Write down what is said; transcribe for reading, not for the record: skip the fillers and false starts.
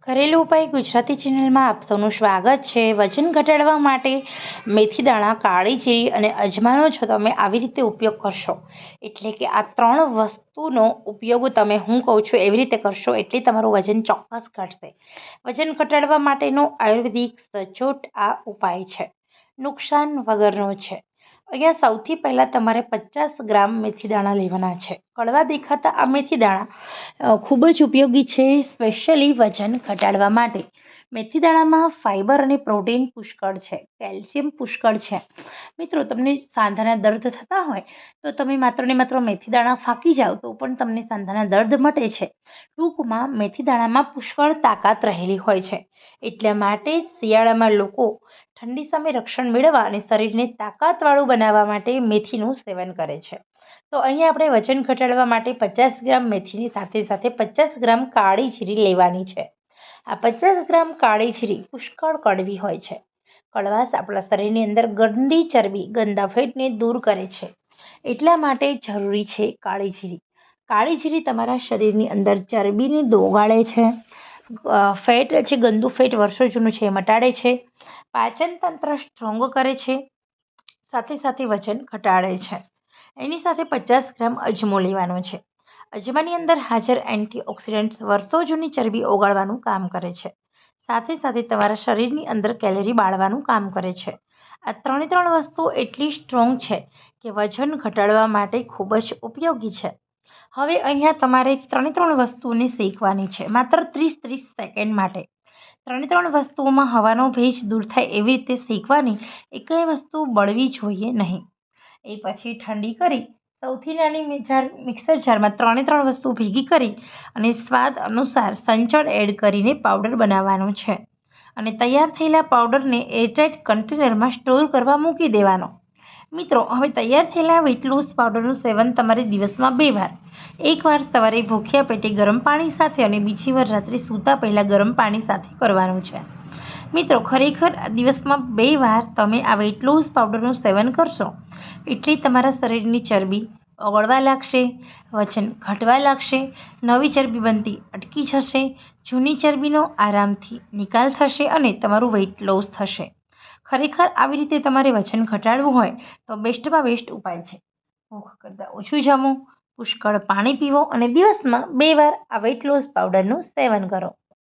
ઘરેલું ઉપાય ગુજરાતી ચેનલમાં આપ સૌનું સ્વાગત છે। વજન ઘટાડવા માટે મેથી દાણા, કાળી જીરી અને અજમાનો જો તમે આવી રીતે ઉપયોગ કરશો, એટલે કે આ ત્રણ વસ્તુનો ઉપયોગ તમે હું કહું છું એવી રીતે કરશો એટલે તમારું વજન ચોક્કસ ઘટશે। વજન ઘટાડવા માટેનો આયુર્વેદિક સચોટ આ ઉપાય છે, નુકસાન વગરનો છે। અહીંયા સૌથી પહેલાં તમારે 50 ગ્રામ મેથી દાણા લેવાના છે। કડવા દેખાતા આ મેથી દાણા ખૂબ જ ઉપયોગી છે, સ્પેશિયલી વજન ઘટાડવા માટે। મેથી દાણામાં ફાઇબર અને પ્રોટીન પુષ્કળ છે, કેલ્શિયમ પુષ્કળ છે। મિત્રો, તમને સાંધાના દર્દ થતા હોય તો તમે માત્ર ને માત્ર મેથી દાણા ફાંકી જાઓ તો પણ તમને સાંધાના દર્દ મટે છે। ટૂંકમાં મેથી દાણામાં પુષ્કળ તાકાત રહેલી હોય છે, એટલા માટે શિયાળામાં લોકો ઠંડી સામે રક્ષણ મેળવવા અને શરીરને તાકાતવાળું બનાવવા માટે મેથીનું સેવન કરે છે। તો અહીંયા આપણે વજન ઘટાડવા માટે 50 ગ્રામ મેથીની સાથે સાથે 50 ગ્રામ કાળી જીરી લેવાની છે। આ 50 ગ્રામ કાળી જીરી પુષ્કળ કડવી હોય છે। કડવાશ આપણા શરીરની અંદર ગંદી ચરબી, ગંદા ફેટને દૂર કરે છે, એટલા માટે જરૂરી છે કાળી જીરી। કાળી જીરી તમારા શરીરની અંદર ચરબીને દોગાળે છે, ફેટ છે, ગંદુ ફેટ વર્ષો જૂનું છે એ મટાડે છે, પાચન તંત્ર સ્ટ્રોંગ કરે છે, સાથે સાથે વજન ઘટાડે છે। એની સાથે 50 ગ્રામ અજમો લેવાનો છે। અજમાની અંદર હાજર એન્ટીઓક્સિડન્ટ્સ વર્ષો જૂની ચરબી ઓગાળવાનું કામ કરે છે, સાથે સાથે તમારા શરીરની અંદર કેલરી બાળવાનું કામ કરે છે। આ ત્રણ વસ્તુઓ એટલી સ્ટ્રોંગ છે કે વજન ઘટાડવા માટે ખૂબ જ ઉપયોગી છે। હવે અહીંયા તમારે ત્રણ વસ્તુઓને શેકવાની છે, માત્ર 30-30 સેકન્ડ માટે। ત્રણ વસ્તુઓમાં હવાનો ભેજ દૂર થાય એવી રીતે શેકવાની, એકય વસ્તુ બળવી જોઈએ નહીં। એ પછી ઠંડી કરી સૌથી નાની મિક્સર જારમાં ત્રણ વસ્તુ ભેગી કરી અને સ્વાદ અનુસાર સંચળ એડ કરીને પાવડર બનાવવાનો છે અને તૈયાર થયેલા પાવડરને એરટાઇટ કન્ટેનરમાં સ્ટોર કરવા મૂકી દેવાનો। મિત્રો, હવે તૈયાર થયેલા વેઇટ લોસ પાવડરનું સેવન તમારે દિવસમાં 2 વાર, એકવાર સવારે ભૂખ્યા પેટે ગરમ પાણી સાથે અને બીજી વાર રાત્રે સૂતા પહેલાં ગરમ પાણી સાથે કરવાનું છે। મિત્રો, ખરેખર દિવસમાં 2 વાર તમે આ વેઇટ લોસ પાવડરનું સેવન કરશો એટલે તમારા શરીરની ચરબી ઓગળવા લાગશે, વજન ઘટવા લાગશે, નવી ચરબી બનતી અટકી જશે, જૂની ચરબીનો આરામથી નિકાલ થશે અને તમારું વેઇટ લોસ થશે। ખરેખર આવી રીતે તમારે વજન ઘટાડવું હોય તો બેસ્ટમાં બેસ્ટ ઉપાય છે, ભૂખ કરતાં ઓછું જમો, પુષ્કળ પાણી પીવો અને દિવસમાં 2 વાર આ વેઇટ લોસ પાવડરનું સેવન કરો।